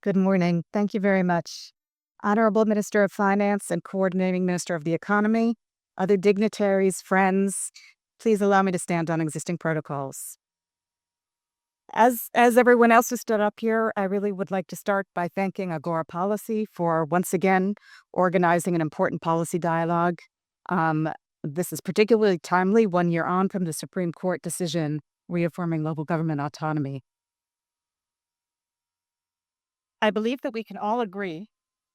Good morning. Thank you very much. Honorable Minister of Finance and Coordinating Minister of the Economy, other dignitaries, friends, please allow me to stand on existing protocols. As everyone else who stood up here, I really would like to start by thanking Agora Policy for once again organizing an important policy dialogue. This is particularly timely 1 year on from the Supreme Court decision reaffirming local government autonomy. I believe that we can all agree.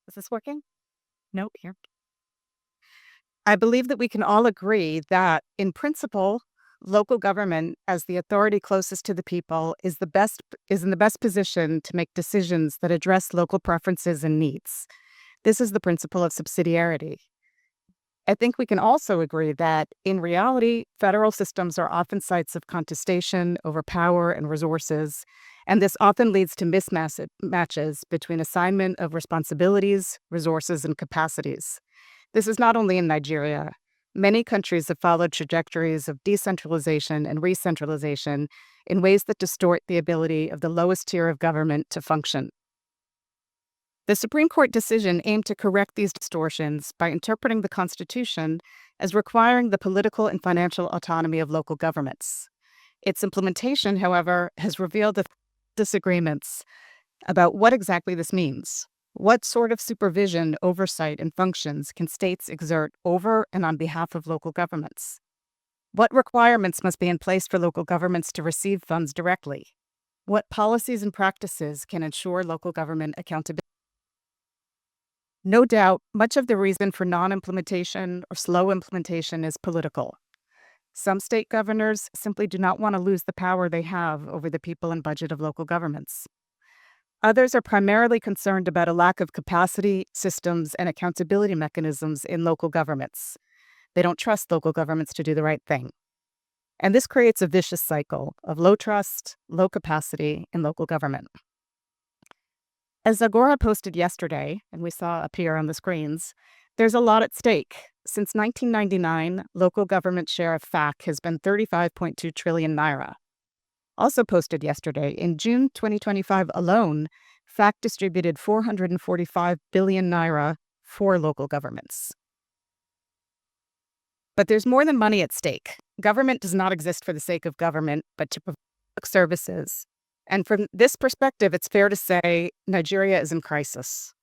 Is this working? No, here. I believe that we can all agree that, in principle, local government, as the authority closest to the people, is in the best position to make decisions that address local preferences and needs. This is the principle of subsidiarity. I think we can also agree that, in reality, federal systems are often sites of contestation over power and resources, and this often leads to mismatches between assignment of responsibilities, resources, and capacities. This is not only in Nigeria. Many countries have followed trajectories of decentralization and re-centralization in ways that distort the ability of the lowest tier of government to function. The Supreme Court decision aimed to correct these distortions by interpreting the Constitution as requiring the political and financial autonomy of local governments. Its implementation, however, has revealed disagreements about what exactly this means. What sort of supervision, oversight, and functions can states exert over and on behalf of local governments? What requirements must be in place for local governments to receive funds directly? What policies and practices can ensure local government accountability? No doubt, much of the reason for non-implementation or slow implementation is political. Some state governors simply do not want to lose the power they have over the people and budget of local governments. Others are primarily concerned about a lack of capacity, systems, and accountability mechanisms in local governments. They don't trust local governments to do the right thing. And this creates a vicious cycle of low trust, low capacity in local government. As Agora posted yesterday, and we saw appear on the screens, there's a lot at stake. Since 1999, local government share of FAC has been 35.2 trillion naira. Also posted yesterday, in June 2025 alone, FAC distributed 445 billion naira for local governments. But there's more than money at stake. Government does not exist for the sake of government, but to provide services. And from this perspective, it's fair to say Nigeria is in crisis.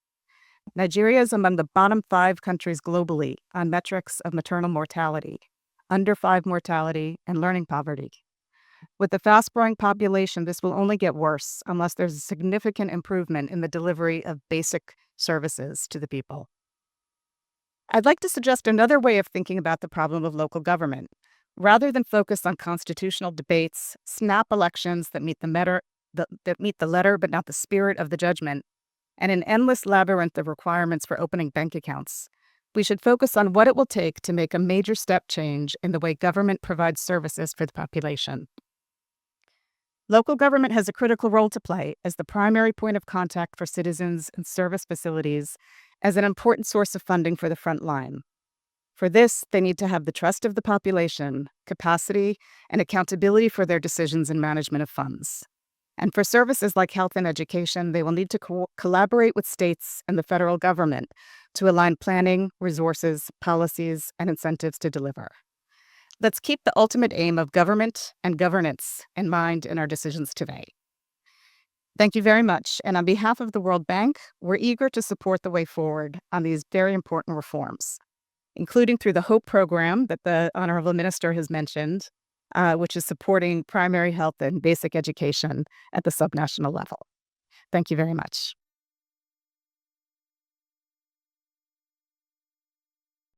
Nigeria is among the bottom 5 countries globally on metrics of maternal mortality, under 5 mortality, and learning poverty. With a fast-growing population, this will only get worse unless there's a significant improvement in the delivery of basic services to the people. I'd like to suggest another way of thinking about the problem of local government. Rather than focus on constitutional debates, snap elections that meet the letter but not the spirit of the judgment, and an endless labyrinth of requirements for opening bank accounts, we should focus on what it will take to make a major step change in the way government provides services for the population. Local government has a critical role to play as the primary point of contact for citizens and service facilities, as an important source of funding for the front line. For this, they need to have the trust of the population, capacity, and accountability for their decisions and management of funds. And for services like health and education, they will need to collaborate with states and the federal government to align planning, resources, policies, and incentives to deliver. Let's keep the ultimate aim of government and governance in mind in our decisions today. Thank you very much. And on behalf of the World Bank, we're eager to support the way forward on these very important reforms, including through the HOPE program that the Honorable Minister has mentioned, which is supporting primary health and basic education at the subnational level. Thank you very much.